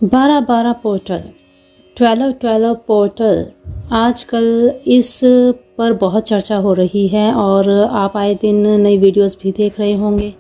12-12 portal, 12-12 portal आजकल इस पर बहुत चर्चा हो रही है और आप आए दिन नई वीडियोस भी देख रहे होंगे।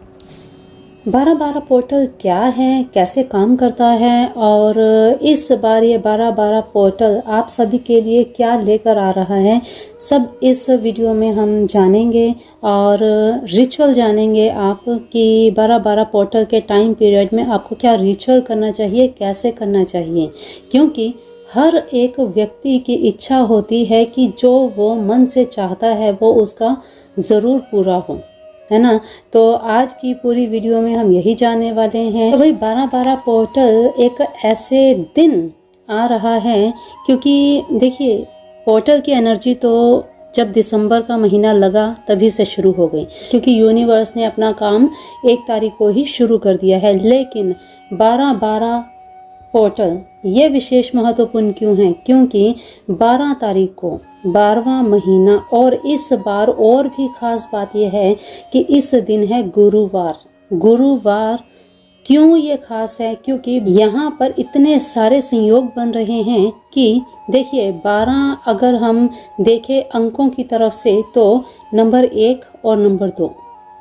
12-12 पोर्टल क्या है, कैसे काम करता है और इस बार ये 12-12 पोर्टल आप सभी के लिए क्या लेकर आ रहा है, सब इस वीडियो में हम जानेंगे और रिचुअल जानेंगे आप कि 12-12 पोर्टल के टाइम पीरियड में आपको क्या रिचुअल करना चाहिए, कैसे करना चाहिए, क्योंकि हर एक व्यक्ति की इच्छा होती है कि जो वो मन से चाहता है वो उसका ज़रूर पूरा हो, है ना। तो आज की पूरी वीडियो में हम यही जानने वाले हैं। तो भाई 12-12 पोर्टल एक ऐसे दिन आ रहा है, क्योंकि देखिए पोर्टल की एनर्जी तो जब दिसंबर का महीना लगा तभी से शुरू हो गई, क्योंकि यूनिवर्स ने अपना काम 1 तारीख को ही शुरू कर दिया है। लेकिन 12-12 पोर्टल ये विशेष महत्वपूर्ण क्यों है, क्योंकि 12 तारीख को 12वां महीना, और इस बार और भी खास बात यह है कि इस दिन है गुरुवार। गुरुवार क्यों ये खास है, क्योंकि यहाँ पर इतने सारे संयोग बन रहे हैं कि देखिए 12 अगर हम देखें अंकों की तरफ से तो नंबर 1 और नंबर 2,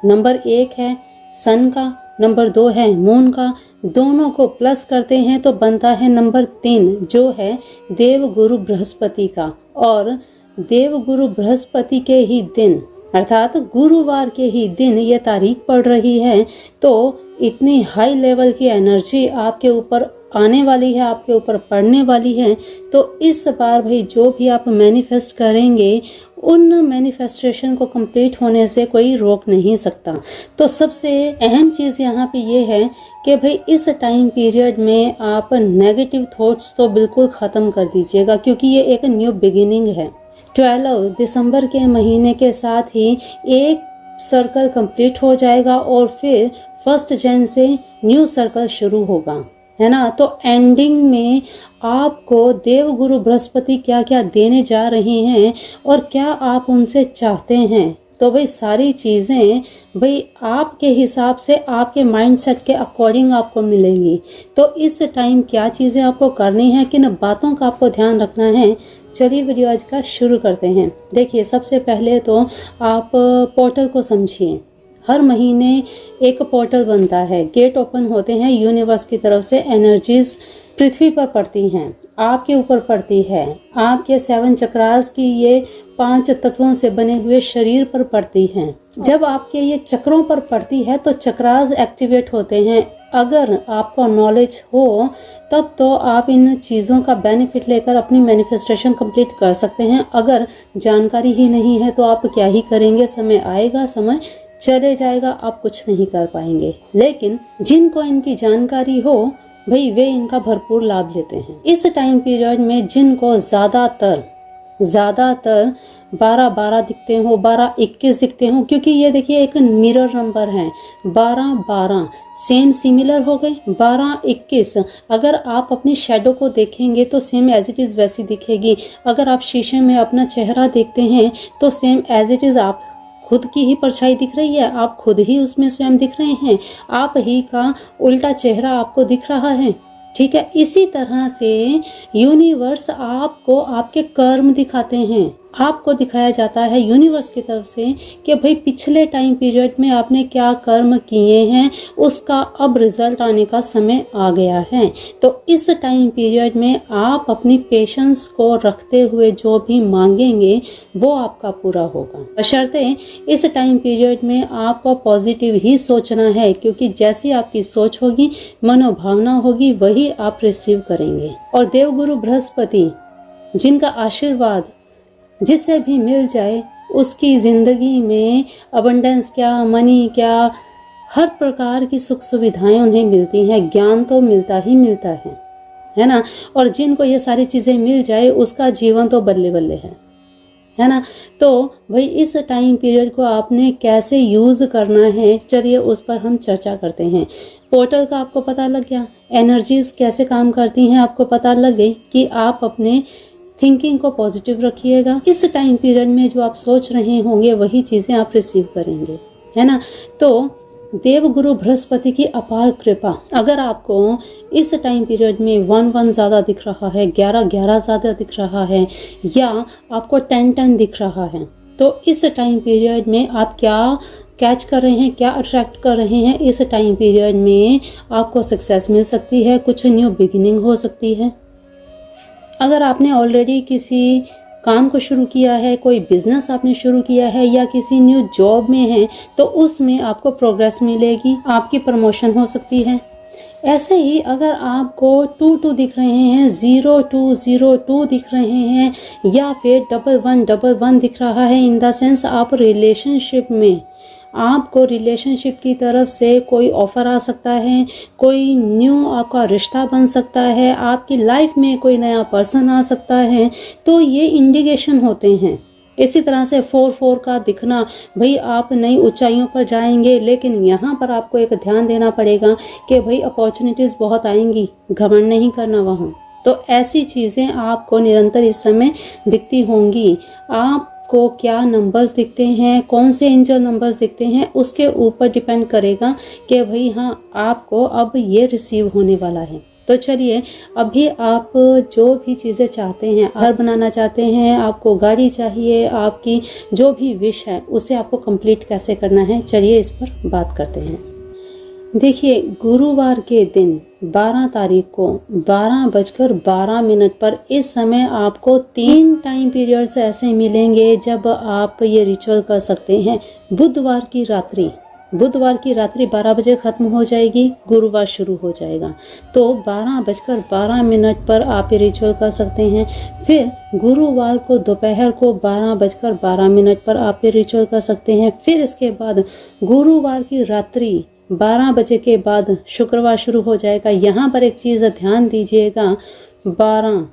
नंबर 1 है सन का, नंबर 2 है मून का, दोनों को प्लस करते हैं तो बनता है नंबर 3 जो है देवगुरु बृहस्पति का। और देवगुरु बृहस्पति के ही दिन अर्थात गुरुवार के ही दिन ये तारीख पड़ रही है, तो इतनी हाई लेवल की एनर्जी आपके ऊपर आने वाली है, आपके ऊपर पड़ने वाली है। तो इस बार भाई जो भी आप मैनिफेस्ट करेंगे उन मैनिफेस्टेशन को कंप्लीट होने से कोई रोक नहीं सकता। तो सबसे अहम चीज़ यहाँ पे ये है कि भाई इस टाइम पीरियड में आप नेगेटिव थॉट्स तो बिल्कुल ख़त्म कर दीजिएगा, क्योंकि ये एक न्यू बिगिनिंग है। 12 दिसंबर के महीने के साथ ही एक सर्कल कंप्लीट हो जाएगा और फिर 1 जनवरी से न्यू सर्कल शुरू होगा, है ना। तो एंडिंग में आपको देवगुरु बृहस्पति क्या क्या देने जा रहे हैं और क्या आप उनसे चाहते हैं, तो भाई सारी चीज़ें भाई आपके हिसाब से आपके माइंडसेट के अकॉर्डिंग आपको मिलेंगी। तो इस टाइम क्या चीज़ें आपको करनी है, किन बातों का आपको ध्यान रखना है, चलिए वीडियो आज का शुरू करते हैं। देखिए सबसे पहले तो आप पोर्टल को समझिए। हर महीने एक पोर्टल बनता है, गेट ओपन होते हैं, यूनिवर्स की तरफ से एनर्जीज पृथ्वी पर पड़ती हैं, आपके ऊपर पड़ती है, आपके 7 चक्रास की ये 5 तत्वों से बने हुए शरीर पर पड़ती हैं। जब आपके ये चक्रों पर पड़ती है तो चक्रास एक्टिवेट होते हैं। अगर आपको नॉलेज हो तब तो आप इन चीज़ों का बेनिफिट लेकर अपनी मैनिफेस्टेशन कंप्लीट कर सकते हैं। अगर जानकारी ही नहीं है तो आप क्या ही करेंगे, समय आएगा, समय चले जाएगा, आप कुछ नहीं कर पाएंगे। लेकिन जिनको इनकी जानकारी हो भाई वे इनका भरपूर लाभ लेते हैं। इस टाइम पीरियड में जिनको ज्यादातर 12-12 दिखते हो, 12-21 दिखते हो, क्योंकि ये देखिए एक मिरर नंबर है। 12-12 सेम सिमिलर हो गए। 12-21 अगर आप अपनी शेडो को देखेंगे तो सेम एज इट इज वैसी दिखेगी। अगर आप शीशे में अपना चेहरा देखते हैं तो सेम एज इट इज आप खुद की ही परछाई दिख रही है, आप खुद ही उसमें स्वयं दिख रहे हैं, आप ही का उल्टा चेहरा आपको दिख रहा है, ठीक है। इसी तरह से यूनिवर्स आपको आपके कर्म दिखाते हैं, आपको दिखाया जाता है यूनिवर्स की तरफ से कि भाई पिछले टाइम पीरियड में आपने क्या कर्म किए हैं, उसका अब रिजल्ट आने का समय आ गया है। तो इस टाइम पीरियड में आप अपनी पेशेंस को रखते हुए जो भी मांगेंगे वो आपका पूरा होगा। बशर्ते इस टाइम पीरियड में आपको पॉजिटिव ही सोचना है, क्योंकि जैसी आपकी सोच होगी, मनोभावना होगी, वही आप रिसीव करेंगे। और देवगुरु बृहस्पति जिनका आशीर्वाद जिससे भी मिल जाए उसकी जिंदगी में अबंडेंस क्या, मनी क्या, हर प्रकार की सुख सुविधाएं उन्हें मिलती हैं। ज्ञान तो मिलता ही मिलता है ना। और जिनको ये सारी चीजें मिल जाए उसका जीवन तो बल्ले बल्ले है ना। तो भाई इस टाइम पीरियड को आपने कैसे यूज करना है, चलिए उस पर हम चर्चा करते हैं। पोर्टल का आपको पता लग गया, एनर्जीज कैसे काम करती हैं आपको पता लग गई कि आप अपने थिंकिंग को पॉजिटिव रखिएगा। इस टाइम पीरियड में जो आप सोच रहे होंगे वही चीज़ें आप रिसीव करेंगे, है ना। तो देवगुरु बृहस्पति की अपार कृपा, अगर आपको इस टाइम पीरियड में 1-1 ज़्यादा दिख रहा है, 11-11 ज़्यादा दिख रहा है, या आपको 10-10 दिख रहा है, तो इस टाइम पीरियड में आप क्या कैच कर रहे हैं, क्या अट्रैक्ट कर रहे हैं, इस टाइम पीरियड में आपको सक्सेस मिल सकती है, कुछ न्यू बिगिनिंग हो सकती है। अगर आपने ऑलरेडी किसी काम को शुरू किया है, कोई बिजनेस आपने शुरू किया है या किसी न्यू जॉब में है, तो उसमें आपको प्रोग्रेस मिलेगी, आपकी प्रमोशन हो सकती है। ऐसे ही अगर आपको 2-2 दिख रहे हैं, 0-2-0-2 दिख रहे हैं, या फिर 11-11 दिख रहा है, इन द सेंस आप रिलेशनशिप में, आपको रिलेशनशिप की तरफ से कोई ऑफर आ सकता है, कोई न्यू आपका रिश्ता बन सकता है, आपकी लाइफ में कोई नया पर्सन आ सकता है, तो ये इंडिकेशन होते हैं। इसी तरह से 4-4 का दिखना, भाई आप नई ऊंचाइयों पर जाएंगे, लेकिन यहाँ पर आपको एक ध्यान देना पड़ेगा कि भाई अपॉर्चुनिटीज बहुत आएंगी, घमंड नहीं करना वहाँ। तो ऐसी चीजें आपको निरंतर इस समय दिखती होंगी। आपको क्या नंबर्स दिखते हैं, कौन से एंजल नंबर्स दिखते हैं, उसके ऊपर डिपेंड करेगा कि भाई हाँ आपको अब ये रिसीव होने वाला है। तो चलिए, अभी आप जो भी चीज़ें चाहते हैं, घर बनाना चाहते हैं, आपको गाड़ी चाहिए, आपकी जो भी विश है उसे आपको कंप्लीट कैसे करना है, चलिए इस पर बात करते हैं। देखिए, गुरुवार के दिन 12 तारीख को 12:12 पर इस समय आपको 3 टाइम पीरियड्स ऐसे मिलेंगे जब आप ये रिचुअल कर सकते हैं। बुधवार की रात्रि 12 बजे खत्म हो जाएगी, गुरुवार शुरू हो जाएगा, तो 12:12 पर आप ये रिचुअल कर सकते हैं। फिर गुरुवार को दोपहर को 12:12 पर आप ये रिचुअल कर सकते हैं। फिर इसके बाद गुरुवार की रात्रि 12 बजे के बाद शुक्रवार शुरू हो जाएगा। यहाँ पर एक चीज़ ध्यान दीजिएगा, 12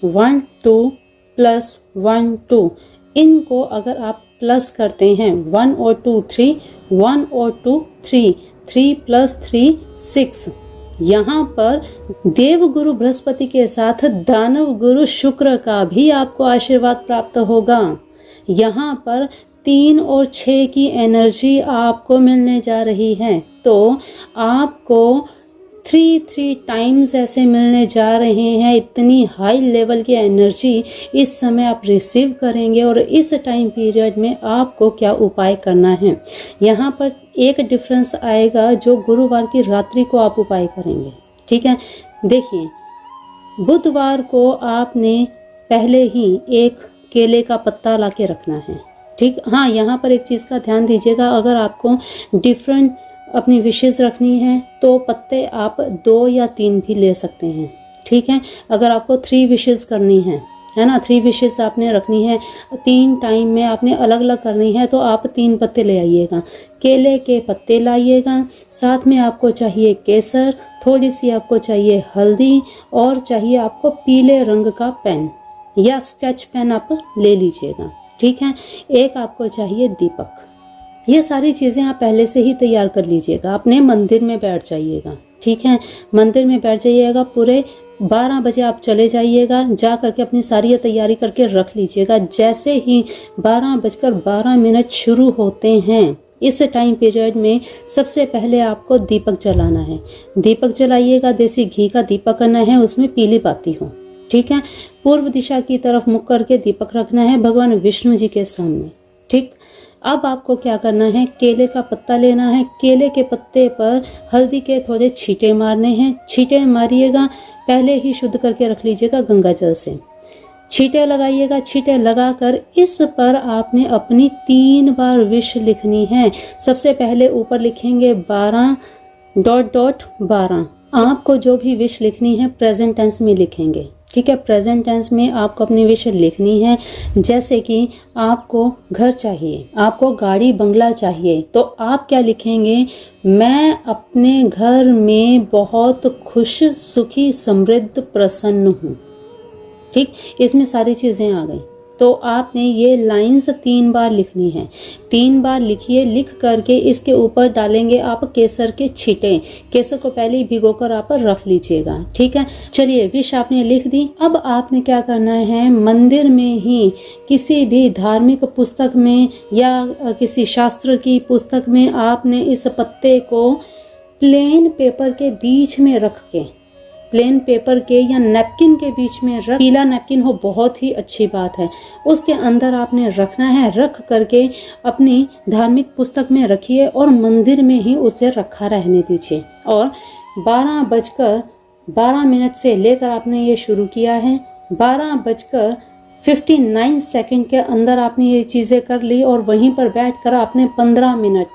1 2 प्लस 1 2, इनको अगर आप प्लस करते हैं 1 और 2 3, 1 और 2 3, 3 + 3 6, यहाँ पर देव गुरु बृहस्पति के साथ दानव गुरु शुक्र का भी आपको आशीर्वाद प्राप्त होगा। यहाँ पर 3 और 6 की एनर्जी आपको मिलने जा रही है, तो आपको 3 टाइम्स ऐसे मिलने जा रहे हैं। इतनी हाई लेवल की एनर्जी इस समय आप रिसीव करेंगे। और इस टाइम पीरियड में आपको क्या उपाय करना है, यहाँ पर एक डिफरेंस आएगा जो गुरुवार की रात्रि को आप उपाय करेंगे। ठीक है, देखिए, बुधवार को आपने पहले ही एक केले का पत्ता ला के रखना है। ठीक, हाँ, यहाँ पर एक चीज़ का ध्यान दीजिएगा, अगर आपको डिफरेंट अपनी विशेष रखनी है तो पत्ते आप 2 या 3 भी ले सकते हैं। ठीक है, अगर आपको 3 विशेष करनी है ना, 3 विशेष आपने रखनी है, 3 टाइम में आपने अलग अलग करनी है, तो आप 3 पत्ते ले आइएगा, केले के पत्ते लाइएगा। साथ में आपको चाहिए केसर, थोड़ी सी आपको चाहिए हल्दी, और चाहिए आपको पीले रंग का पेन या स्केच पेन आप ले लीजिएगा। ठीक है, एक आपको चाहिए दीपक। ये सारी चीज़ें आप पहले से ही तैयार कर लीजिएगा, अपने मंदिर में बैठ जाइएगा। ठीक है, मंदिर में बैठ जाइएगा, पूरे 12 बजे आप चले जाइएगा, जा करके अपनी सारी तैयारी करके रख लीजिएगा। जैसे ही 12:12 शुरू होते हैं, इस टाइम पीरियड में सबसे पहले आपको दीपक जलाना है। दीपक जलाइएगा, देसी घी का दीपक करना है, उसमें पीली बाती हो। ठीक है, पूर्व दिशा की तरफ मुख करके दीपक रखना है भगवान विष्णु जी के सामने। ठीक, अब आपको क्या करना है, केले का पत्ता लेना है, केले के पत्ते पर हल्दी के थोड़े छींटे मारने हैं। छींटे मारिएगा, पहले ही शुद्ध करके रख लीजिएगा गंगा जल से। छींटे लगाइएगा, छींटे लगाकर इस पर आपने अपनी 3 बार विश लिखनी है। सबसे पहले ऊपर लिखेंगे 12 आपको जो भी विश लिखनी है प्रेजेंट टेंस में लिखेंगे। ठीक है, प्रेजेंट टेंस में आपको अपनी विश लिखनी है। जैसे कि आपको घर चाहिए, आपको गाड़ी बंगला चाहिए, तो आप क्या लिखेंगे, मैं अपने घर में बहुत खुश, सुखी, समृद्ध, प्रसन्न हूँ। ठीक, इसमें सारी चीज़ें आ गई। तो आपने ये लाइंस 3 बार लिखनी है। 3 बार लिखिए। लिख करके इसके ऊपर डालेंगे आप केसर के छींटे। केसर को पहले ही भिगोकर आप रख लीजिएगा, ठीक है। चलिए, विश आपने लिख दी। अब आपने क्या करना है, मंदिर में ही किसी भी धार्मिक पुस्तक में या किसी शास्त्र की पुस्तक में आपने इस पत्ते को प्लेन पेपर के बीच में रख के, प्लेन पेपर के या नैपकिन के बीच में रख, पीला नैपकिन हो बहुत ही अच्छी बात है, उसके अंदर आपने रखना है। रख करके अपनी धार्मिक पुस्तक में रखिए और मंदिर में ही उसे रखा रहने दीजिए। और 12:12 से लेकर आपने ये शुरू किया है, 12:59 सेकंड के अंदर आपने ये चीज़ें कर ली और वहीं पर बैठकर आपने 15 मिनट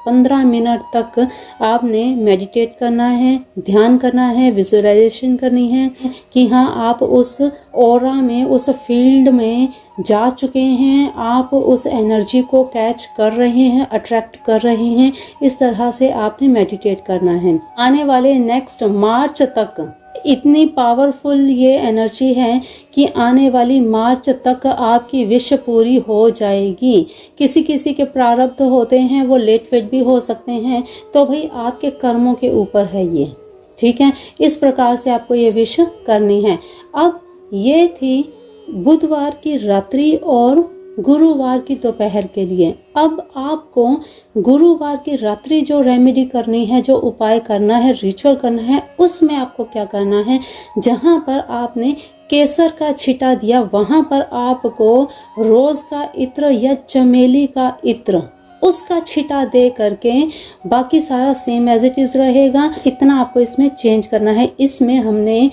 तक आपने मेडिटेट करना है, ध्यान करना है, विजुअलाइजेशन करनी है कि हाँ, आप उस ऑरा में, उस फील्ड में जा चुके हैं, आप उस एनर्जी को कैच कर रहे हैं, अट्रैक्ट कर रहे हैं। इस तरह से आपने मेडिटेट करना है। आने वाले नेक्स्ट मार्च तक इतनी पावरफुल ये एनर्जी है कि आने वाली मार्च तक आपकी विश पूरी हो जाएगी। किसी किसी के प्रारब्ध होते हैं, वो लेट फेट भी हो सकते हैं, तो भाई आपके कर्मों के ऊपर है ये, ठीक है। इस प्रकार से आपको ये विश करनी है। अब ये थी बुधवार की रात्रि और गुरुवार की दोपहर के लिए। अब आपको गुरुवार की रात्रि जो रेमेडी करनी है, जो उपाय करना है, रिचुअल करना है, उसमें आपको क्या करना है, जहां पर आपने केसर का छिटा दिया वहां पर आपको रोज का इत्र या चमेली का इत्र, उसका छिटा दे करके, बाकी सारा सेम एज इट इज रहेगा। इतना आपको इसमें चेंज करना है। इसमें हमने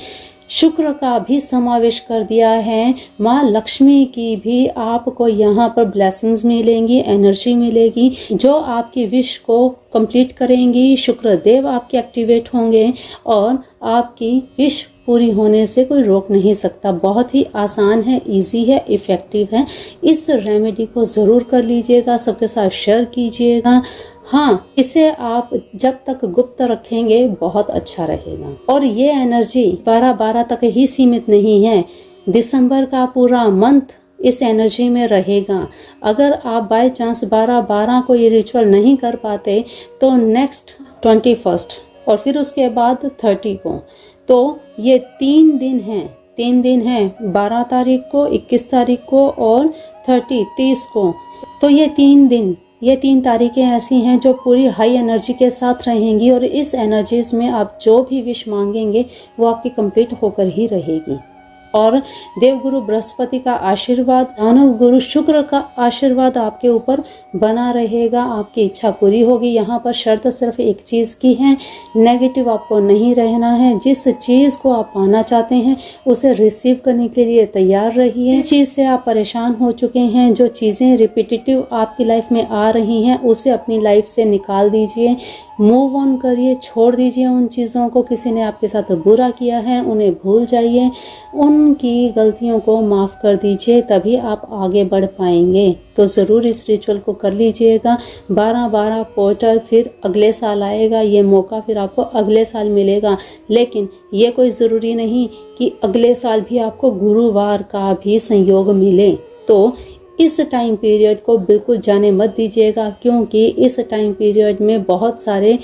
शुक्र का भी समावेश कर दिया है, माँ लक्ष्मी की भी आपको यहाँ पर ब्लेसिंग्स मिलेंगी, एनर्जी मिलेगी जो आपकी विश को कंप्लीट करेंगी। शुक्र देव आपके एक्टिवेट होंगे और आपकी विश पूरी होने से कोई रोक नहीं सकता। बहुत ही आसान है, इजी है, इफ़ेक्टिव है। इस रेमेडी को ज़रूर कर लीजिएगा, सबके साथ शेयर कीजिएगा। हाँ, इसे आप जब तक गुप्त रखेंगे बहुत अच्छा रहेगा। और ये एनर्जी 12/12 तक ही सीमित नहीं है, दिसंबर का पूरा मंथ इस एनर्जी में रहेगा। अगर आप बाय चांस 12/12 को ये रिचुअल नहीं कर पाते तो नेक्स्ट 21 और फिर उसके बाद 30 को, तो ये 3 दिन हैं, 3 दिन हैं, 12 तारीख को, 21 तारीख को और 30 को। तो ये 3 दिन, ये 3 तारीखें ऐसी हैं जो पूरी हाई एनर्जी के साथ रहेंगी और इस एनर्जीज में आप जो भी विश मांगेंगे वो आपकी कंप्लीट होकर ही रहेगी। और देवगुरु बृहस्पति का आशीर्वाद, दानव गुरु शुक्र का आशीर्वाद आपके ऊपर बना रहेगा, आपकी इच्छा पूरी होगी। यहाँ पर शर्त सिर्फ एक चीज़ की है, नेगेटिव आपको नहीं रहना है। जिस चीज़ को आप पाना चाहते हैं उसे रिसीव करने के लिए तैयार रहिए। इस चीज़ से आप परेशान हो चुके हैं, जो चीज़ें रिपीटेटिव आपकी लाइफ में आ रही हैं उसे अपनी लाइफ से निकाल दीजिए, मूव ऑन करिए, छोड़ दीजिए उन चीज़ों को। किसी ने आपके साथ बुरा किया है उन्हें भूल जाइए, उनकी गलतियों को माफ़ कर दीजिए, तभी आप आगे बढ़ पाएंगे। तो ज़रूर इस रिचुअल को कर लीजिएगा। 12/12 पोर्टल फिर अगले साल आएगा, ये मौका फिर आपको अगले साल मिलेगा। लेकिन ये कोई ज़रूरी नहीं कि अगले साल भी आपको गुरुवार का भी संयोग मिले। तो इस टाइम पीरियड को बिल्कुल जाने मत दीजिएगा, क्योंकि इस टाइम पीरियड में बहुत सारे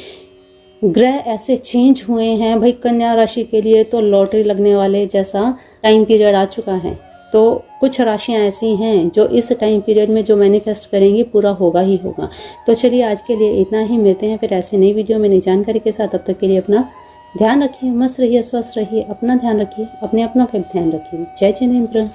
ग्रह ऐसे चेंज हुए हैं। भाई कन्या राशि के लिए तो लॉटरी लगने वाले जैसा टाइम पीरियड आ चुका है। तो कुछ राशियां ऐसी हैं जो इस टाइम पीरियड में जो मैनिफेस्ट करेंगी पूरा होगा ही होगा। तो चलिए आज के लिए इतना ही, मिलते हैं फिर ऐसी नई वीडियो में नई जानकारी के साथ। तब तक के लिए अपना ध्यान रखिए, मस्त रहिए, स्वस्थ रहिए, अपना ध्यान रखिए, अपने अपनों का भी ध्यान रखिए। जय जिनेंद्र।